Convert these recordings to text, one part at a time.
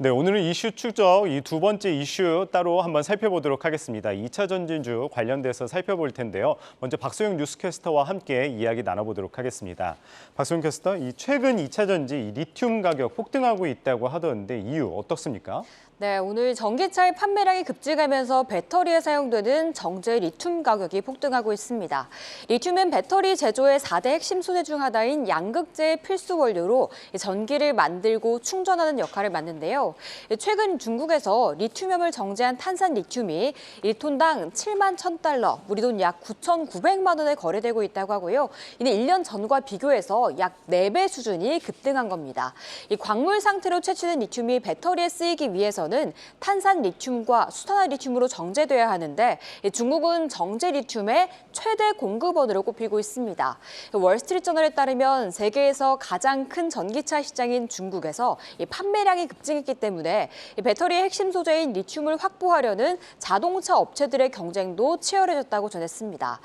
네, 오늘은 이슈 추적 이 두 번째 이슈 따로 한번 살펴보도록 하겠습니다. 2차 전지주 관련돼서 살펴볼 텐데요. 먼저 박소영 뉴스캐스터와 함께 이야기 나눠보도록 하겠습니다. 박소영 캐스터, 최근 2차 전지 리튬 가격 폭등하고 있다고 하던데 이유 어떻습니까? 네, 오늘 전기차의 판매량이 급증하면서 배터리에 사용되는 정제 리튬 가격이 폭등하고 있습니다. 리튬은 배터리 제조의 4대 핵심 소재 중 하나인 양극재의 필수 원료로 전기를 만들고 충전하는 역할을 맡는데요. 최근 중국에서 리튬염을 정제한 탄산 리튬이 1톤당 7만 1,000달러, 우리 돈 약 9,900만 원에 거래되고 있다고 하고요. 이는 1년 전과 비교해서 약 4배 수준이 급등한 겁니다. 이 광물 상태로 채취된 리튬이 배터리에 쓰이기 위해서는 탄산 리튬과 수산화 리튬으로 정제돼야 하는데 중국은 정제 리튬의 최대 공급원으로 꼽히고 있습니다. 월스트리트저널에 따르면 세계에서 가장 큰 전기차 시장인 중국에서 판매량이 급증했기 때문에 배터리의 핵심 소재인 리튬을 확보하려는 자동차 업체들의 경쟁도 치열해졌다고 전했습니다.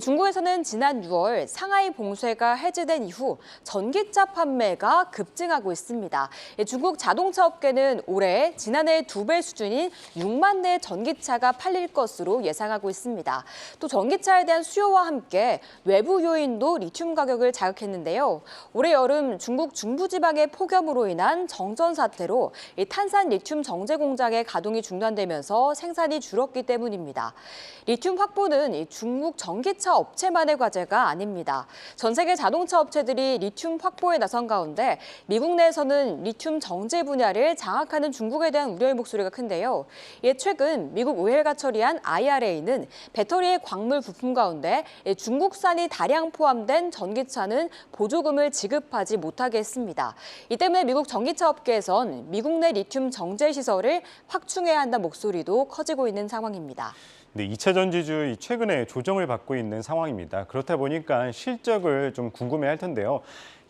중국에서는 지난 6월 상하이 봉쇄가 해제된 이후 전기차 판매가 급증하고 있습니다. 중국 자동차 업계는 올해 지난해 2배 수준인 6만 대의 전기차가 팔릴 것으로 예상하고 있습니다. 또 전기차에 대한 수요와 함께 외부 요인도 리튬 가격을 자극했는데요. 올해 여름 중국 중부지방의 폭염으로 인한 정전 사태로 탄산 리튬 정제 공장의 가동이 중단되면서 생산이 줄었기 때문입니다. 리튬 확보는 중국 전기차 업체만의 과제가 아닙니다. 전 세계 자동차 업체들이 리튬 확보에 나선 가운데 미국 내에서는 리튬 정제 분야를 장악하는 중국에 대한 우려의 목소리가 큰데요. 이에 최근 미국 의회가 처리한 IRA는 배터리의 광물 부품 가운데 중국산이 다량 포함된 전기차는 보조금을 지급하지 못하게 했습니다. 이 때문에 미국 전기차 업계에선 미국 내 리튬 정제 시설을 확충해야 한다는 목소리도 커지고 있는 상황입니다. 네, 2차 전지주 최근에 조정을 받고 있는 상황입니다. 그렇다 보니까 실적을 좀 궁금해할 텐데요.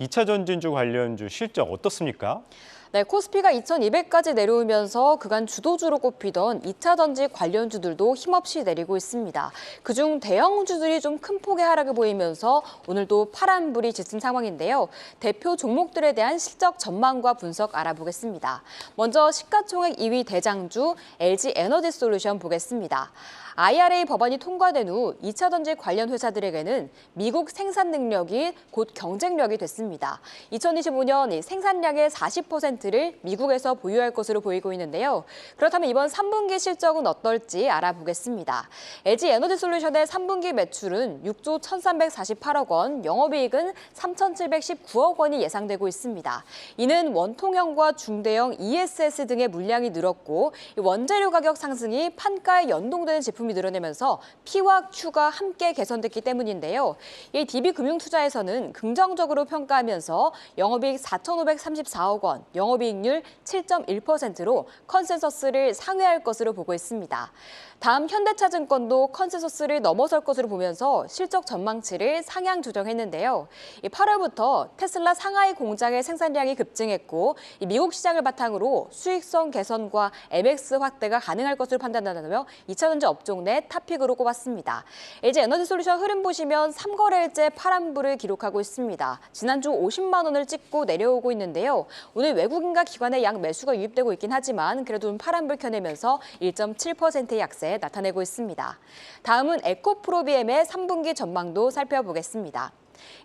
2차 전지주 관련주 실적 어떻습니까? 네, 코스피가 2,200까지 내려오면서 그간 주도주로 꼽히던 2차 전지 관련주들도 힘없이 내리고 있습니다. 그중 대형주들이 좀 큰 폭의 하락을 보이면서 오늘도 파란불이 짙은 상황인데요. 대표 종목들에 대한 실적 전망과 분석 알아보겠습니다. 먼저 시가총액 2위 대장주 LG 에너지 솔루션 보겠습니다. IRA 법안이 통과된 후 2차 전지 관련 회사들에게는 미국 생산 능력이 곧 경쟁력이 됐습니다. 2025년 생산량의 40%를 미국에서 보유할 것으로 보이고 있는데요. 그렇다면 이번 3분기 실적은 어떨지 알아보겠습니다. LG 에너지 솔루션의 3분기 매출은 6조 1,348억 원, 영업이익은 3,719억 원이 예상되고 있습니다. 이는 원통형과 중대형 ESS 등의 물량이 늘었고 원재료 가격 상승이 판가에 연동되는 제품이 늘어내면서 P와 Q가 함께 개선됐기 때문인데요. 이 DB금융투자에서는 긍정적으로 평가하면서 영업이익 4,534억 원, 영업이익률 7.1%로 컨센서스를 상회할 것으로 보고 있습니다. 다음 현대차증권도 컨센서스를 넘어설 것으로 보면서 실적 전망치를 상향 조정했는데요. 8월부터 테슬라 상하이 공장의 생산량이 급증했고 미국 시장을 바탕으로 수익성 개선과 MX 확대가 가능할 것으로 판단하며 2차 전지 업종 내 탑픽으로 꼽았습니다. LG 에너지 솔루션 흐름 보시면 3거래일째 파란불을 기록하고 있습니다. 지난주 50만 원을 찍고 내려오고 있는데요. 오늘 외국인과 기관의 양 매수가 유입되고 있긴 하지만 그래도 파란불 켜내면서 1.7%의 약세 나타내고 있습니다. 다음은 에코프로비엠의 3분기 전망도 살펴보겠습니다.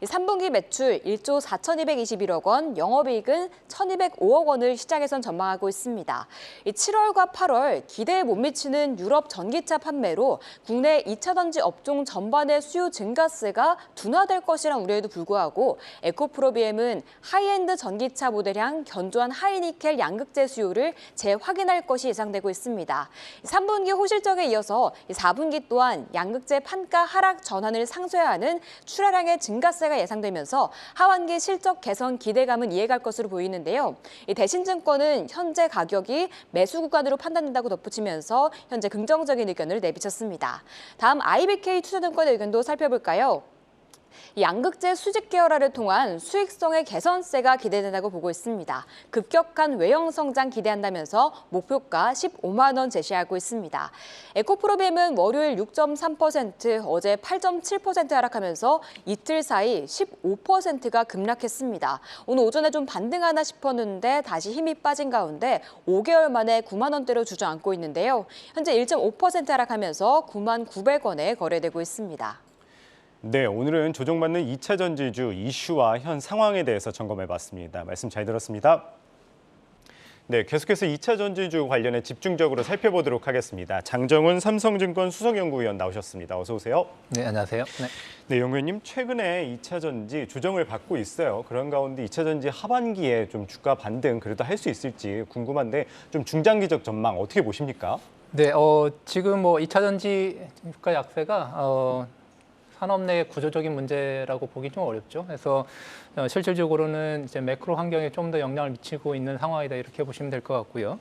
3분기 매출 1조 4,221억 원, 영업이익은 1,205억 원을 시장에선 전망하고 있습니다. 7월과 8월 기대에 못 미치는 유럽 전기차 판매로 국내 2차 전지 업종 전반의 수요 증가세가 둔화될 것이란 우려에도 불구하고 에코프로비엠은 하이엔드 전기차 모델향 견조한 하이니켈 양극재 수요를 재확인할 것이 예상되고 있습니다. 3분기 호실적에 이어서 4분기 또한 양극재 판가 하락 전환을 상쇄하는 출하량의 증가세가 예상되면서 하반기 실적 개선 기대감은 이해갈 것으로 보이는데요. 대신증권은 현재 가격이 매수 구간으로 판단된다고 덧붙이면서 현재 긍정적인 의견을 내비쳤습니다. 다음 IBK 투자증권의 의견도 살펴볼까요? 이 양극재 수직 계열화를 통한 수익성의 개선세가 기대된다고 보고 있습니다. 급격한 외형 성장 기대한다면서 목표가 15만 원 제시하고 있습니다. 에코프로빔은 월요일 6.3%, 어제 8.7% 하락하면서 이틀 사이 15%가 급락했습니다. 오늘 오전에 좀 반등하나 싶었는데 다시 힘이 빠진 가운데 5개월 만에 9만 원대로 주저앉고 있는데요. 현재 1.5% 하락하면서 9만 900원에 거래되고 있습니다. 네, 오늘은 조정받는 2차 전지주 이슈와 현 상황에 대해서 점검해봤습니다. 말씀 잘 들었습니다. 네, 계속해서 2차 전지주 관련해 집중적으로 살펴보도록 하겠습니다. 장정훈 삼성증권 수석연구위원 나오셨습니다. 어서 오세요. 네, 안녕하세요. 네. 네, 연구위원님 최근에 2차 전지 조정을 받고 있어요. 그런 가운데 2차 전지 하반기에 좀 주가 반등 그래도 할 수 있을지 궁금한데 좀 중장기적 전망 어떻게 보십니까? 네, 지금 뭐 2차 전지 주가 약세가 산업 내 구조적인 문제라고 보기 좀 어렵죠. 그래서 실질적으로는 이제 매크로 환경에 좀 더 영향을 미치고 있는 상황이다 이렇게 보시면 될 것 같고요.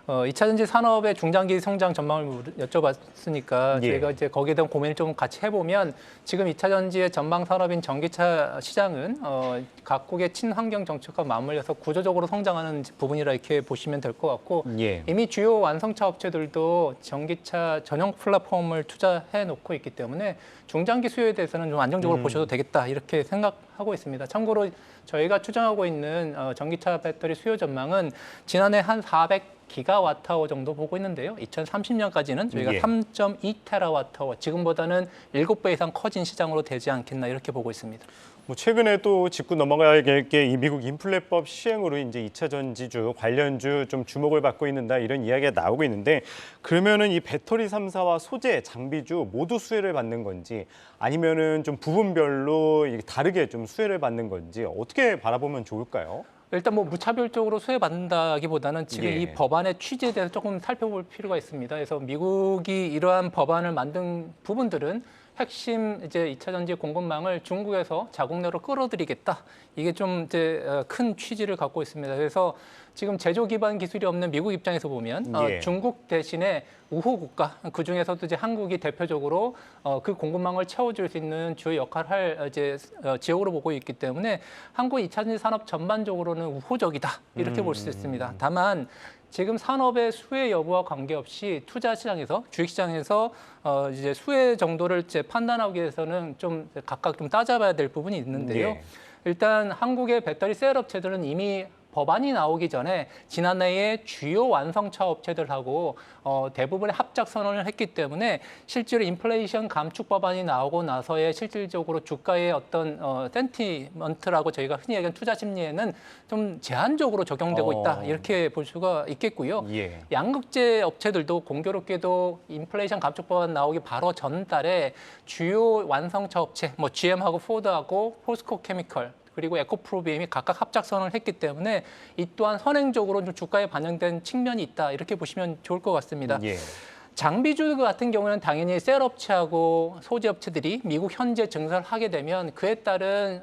2차 전지 산업의 중장기 성장 전망을 여쭤봤으니까 예. 저희가 이제 거기에 대한 고민을 좀 같이 해보면 지금 2차 전지의 전방 산업인 전기차 시장은 각국의 친환경 정책과 맞물려서 구조적으로 성장하는 부분이라 이렇게 보시면 될 것 같고 예. 이미 주요 완성차 업체들도 전기차 전용 플랫폼을 투자해 놓고 있기 때문에 중장기 수요에 대해서는 좀 안정적으로 보셔도 되겠다 이렇게 생각하고 있습니다. 참고로 저희가 추정하고 있는 전기차 배터리 수요 전망은 지난해 한 400기가와트아워 정도 보고 있는데요. 2030년까지는 저희가 예. 3.2테라와트아워, 지금보다는 7배 이상 커진 시장으로 되지 않겠나 이렇게 보고 있습니다. 뭐 최근에 또 짚고 넘어가야 될 게 이 미국 인플레법 시행으로 이제 2차 전지주 관련주 좀 주목을 받고 있는다 이런 이야기가 나오고 있는데 그러면은 이 배터리 3사와 소재, 장비주 모두 수혜를 받는 건지 아니면은 좀 부분별로 다르게 좀 수혜를 받는 건지 어떻게 바라보면 좋을까요? 일단 뭐 무차별적으로 수혜받는다기보다는 지금 예. 이 법안의 취지에 대해서 조금 살펴볼 필요가 있습니다. 그래서 미국이 이러한 법안을 만든 부분들은 핵심 이제 2차 전지 공급망을 중국에서 자국 내로 끌어들이겠다. 이게 좀 이제 큰 취지를 갖고 있습니다. 그래서 지금 제조 기반 기술이 없는 미국 입장에서 보면 예. 중국 대신에 우호 국가, 그 중에서도 이제 한국이 대표적으로 그 공급망을 채워줄 수 있는 주요 역할을 할 이제 지역으로 보고 있기 때문에 한국 2차 전지 산업 전반적으로는 우호적이다 이렇게 볼 수 있습니다. 다만 지금 산업의 수혜 여부와 관계없이 투자 시장에서 주식 시장에서 이제 수혜 정도를 이제 판단하기 위해서는 좀 각각 좀 따져봐야 될 부분이 있는데요. 예. 일단 한국의 배터리 셀 업체들은 이미 법안이 나오기 전에 지난해에 주요 완성차 업체들하고 대부분의 합작 선언을 했기 때문에 실제로 인플레이션 감축 법안이 나오고 나서의 실질적으로 주가의 어떤 센티먼트라고 저희가 흔히 얘기하는 투자 심리에는 좀 제한적으로 적용되고 있다 이렇게 볼 수가 있겠고요. 예. 양극재 업체들도 공교롭게도 인플레이션 감축 법안 나오기 바로 전달에 주요 완성차 업체, 뭐 GM하고 포드하고 포스코 케미컬 그리고 에코프로비엠이 각각 합작선을 했기 때문에 이 또한 선행적으로 좀 주가에 반영된 측면이 있다 이렇게 보시면 좋을 것 같습니다. 예. 장비주 같은 경우는 당연히 셀 업체하고 소재 업체들이 미국 현재 증설을 하게 되면 그에 따른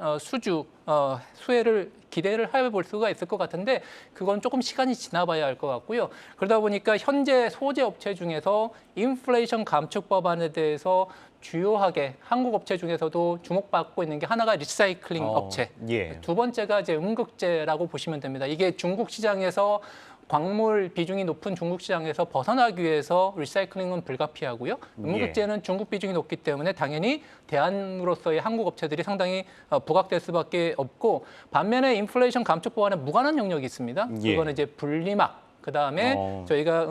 수혜를 기대를 해볼 수가 있을 것 같은데 그건 조금 시간이 지나봐야 할 것 같고요. 그러다 보니까 현재 소재 업체 중에서 인플레이션 감축 법안에 대해서 주요하게 한국 업체 중에서도 주목받고 있는 게 하나가 리사이클링 업체. 예. 두 번째가 이제 음극재라고 보시면 됩니다. 이게 중국 시장에서 광물 비중이 높은 중국 시장에서 벗어나기 위해서 리사이클링은 불가피하고요. 음극재는 중국 비중이 높기 때문에 당연히 대안으로서의 한국 업체들이 상당히 부각될 수밖에 없고 반면에 인플레이션 감축 법안에 무관한 영역이 있습니다. 예. 그거는 이제 분리막, 그다음에 저희가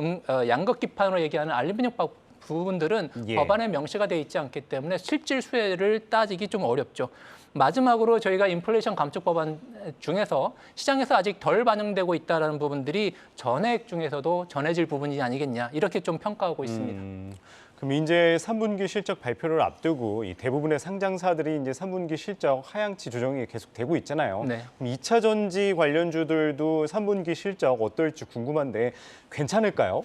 양극 기판으로 얘기하는 알루미늄 부분들은 예. 법안에 명시가 돼 있지 않기 때문에 실질 수혜를 따지기 좀 어렵죠. 마지막으로 저희가 인플레이션 감축 법안 중에서 시장에서 아직 덜 반영되고 있다는 부분들이 전액 중에서도 전해질 부분이 아니겠냐 이렇게 좀 평가하고 있습니다. 그럼 이제 3분기 실적 발표를 앞두고 이 대부분의 상장사들이 이제 3분기 실적 하향치 조정이 계속되고 있잖아요. 네. 그럼 2차 전지 관련주들도 3분기 실적 어떨지 궁금한데 괜찮을까요?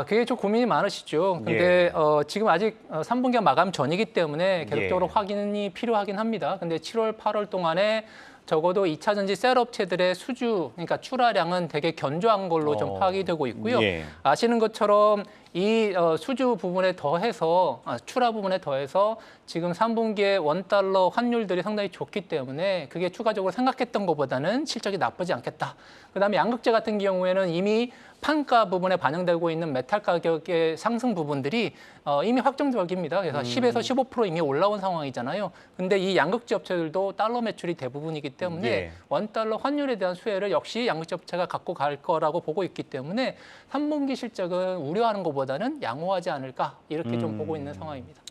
그게 좀 고민이 많으시죠. 근데 지금 아직 3분기가 마감 전이기 때문에 계속적으로 확인이 필요하긴 합니다. 근데 7월, 8월 동안에 적어도 2차 전지 셀 업체들의 수주, 그러니까 출하량은 되게 견조한 걸로 좀 파악이 되고 있고요. 예. 아시는 것처럼 이 수주 부분에 더해서 출하 부분에 더해서 지금 3분기에 원달러 환율들이 상당히 좋기 때문에 그게 추가적으로 생각했던 것보다는 실적이 나쁘지 않겠다. 그다음에 양극재 같은 경우에는 이미 판가 부분에 반영되고 있는 메탈 가격의 상승 부분들이 이미 확정적입니다. 그래서 10에서 15% 이미 올라온 상황이잖아요. 근데 이 양극재 업체들도 달러 매출이 대부분이기 때문에 예. 원달러 환율에 대한 수혜를 역시 양극재 업체가 갖고 갈 거라고 보고 있기 때문에 3분기 실적은 우려하는 것보다는 양호하지 않을까 이렇게 좀 보고 있는 상황입니다.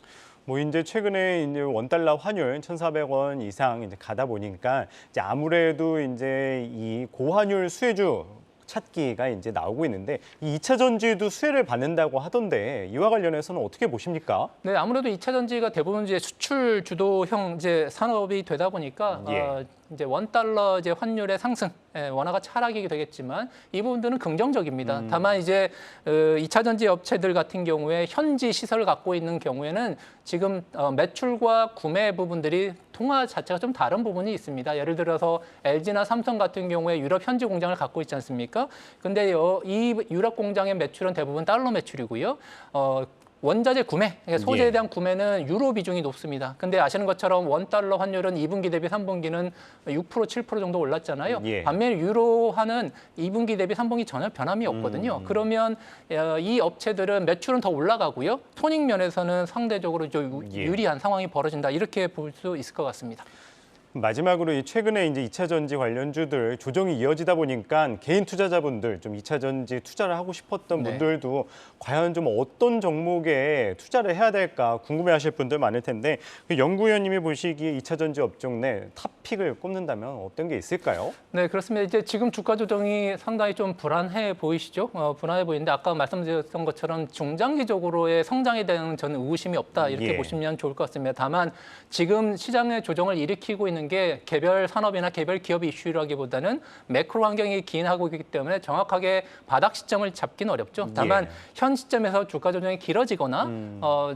뭐 이제 최근에 이제 원달러 환율 1,400원 이상 이제 가다 보니까 이제 아무래도 이제 이 고환율 수혜주 찾기가 이제 나오고 있는데 이 2차 전지도 수혜를 받는다고 하던데 이와 관련해서는 어떻게 보십니까? 네, 아무래도 2차 전지가 대부분 이제 수출 주도형 이제 산업이 되다 보니까 예. 이제 원달러 이제 환율의 상승, 원화가 하락이 되겠지만 이 부분들은 긍정적입니다. 다만 이제 2차 전지 업체들 같은 경우에 현지 시설을 갖고 있는 경우에는 지금 매출과 구매 부분들이 통화 자체가 좀 다른 부분이 있습니다. 예를 들어서 LG나 삼성 같은 경우에 유럽 현지 공장을 갖고 있지 않습니까? 근데 이 유럽 공장의 매출은 대부분 달러 매출이고요. 원자재 구매, 그러니까 소재에 예. 대한 구매는 유로 비중이 높습니다. 근데 아시는 것처럼 원달러 환율은 2분기 대비 3분기는 6%, 7% 정도 올랐잖아요. 예. 반면 유로화는 2분기 대비 3분기 전혀 변함이 없거든요. 그러면 이 업체들은 매출은 더 올라가고요. 손익 면에서는 상대적으로 좀 예. 유리한 상황이 벌어진다. 이렇게 볼 수 있을 것 같습니다. 마지막으로 이 최근에 이제 2차 전지 관련주들 조정이 이어지다 보니까 개인 투자자분들 좀 2차 전지 투자를 하고 싶었던 네. 분들도 과연 좀 어떤 종목에 투자를 해야 될까 궁금해하실 분들 많을 텐데 그 연구위원님이 보시기에 2차 전지 업종 내 탑픽을 꼽는다면 어떤 게 있을까요? 네, 그렇습니다. 이제 지금 주가 조정이 상당히 좀 불안해 보이시죠? 불안해 보이는데 아까 말씀드렸던 것처럼 중장기적으로의 성장에 대한 저는 의구심이 없다 이렇게 예. 보시면 좋을 것 같습니다. 다만 지금 시장의 조정을 일으키고 있는 게 개별 산업이나 개별 기업 이슈라기보다는 매크로 환경이 기인하고 있기 때문에 정확하게 바닥 시점을 잡기는 어렵죠. 다만 예. 현 시점에서 주가 조정이 길어지거나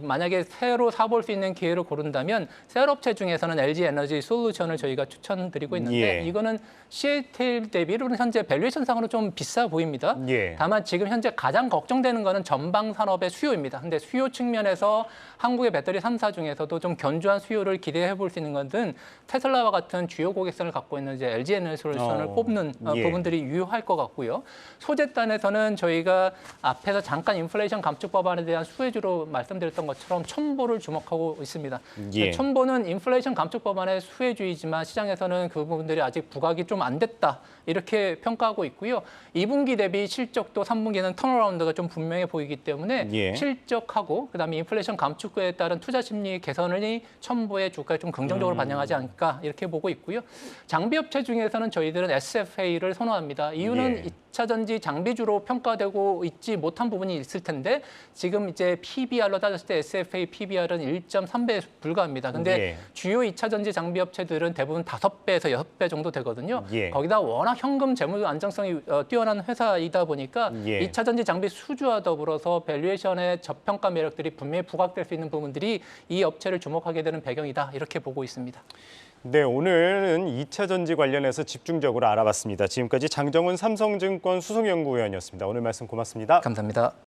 만약에 새로 사볼 수 있는 기회를 고른다면 셀업체 중에서는 LG 에너지 솔루션을 저희가 추천드리고 있는데 예. 이거는 CATL 대비로는 현재 밸류에이션상으로 좀 비싸 보입니다. 예. 다만 지금 현재 가장 걱정되는 거는 전방 산업의 수요입니다. 근데 수요 측면에서 한국의 배터리 3사 중에서도 좀 견조한 수요를 기대해 볼 수 있는 것은 테슬라와 같은 주요 고객선을 갖고 있는 이제 LG 에너지 솔루션을 꼽는 예. 부분들이 유효할 것 같고요. 소재단에서는 저희가 앞에서 잠깐 인플레이션 감축 법안에 대한 수혜주로 말씀드렸던 것처럼 첨보를 주목하고 있습니다. 예. 첨보는 인플레이션 감축 법안의 수혜주이지만 시장에서는 그 부분들이 아직 부각이 좀 안 됐다 이렇게 평가하고 있고요. 2분기 대비 실적도 3분기는 턴어라운드가 좀 분명해 보이기 때문에 예. 실적하고 그다음에 인플레이션 감축에 따른 투자 심리 개선이 첨보의 주가에 좀 긍정적으로 반영하지 않을까 이렇게 보고 있고요. 장비 업체 중에서는 저희들은 SFA를 선호합니다. 이유는 예. 2차 전지 장비주로 평가되고 있지 못한 부분이 있을 텐데 지금 이제 PBR로 따졌을 때 SFA PBR은 1.3배에 불과합니다. 근데 예. 주요 2차 전지 장비 업체들은 대부분 5배에서 6배 정도 되거든요. 예. 거기다 워낙 현금 재무 안정성이 뛰어난 회사이다 보니까 예. 2차 전지 장비 수주와 더불어서 밸류에이션의 저평가 매력들이 분명히 부각될 수 있는 부분들이 이 업체를 주목하게 되는 배경이다. 이렇게 보고 있습니다. 네, 오늘은 2차 전지 관련해서 집중적으로 알아봤습니다. 지금까지 장정훈 삼성증권 수석연구위원이었습니다. 오늘 말씀 고맙습니다. 감사합니다.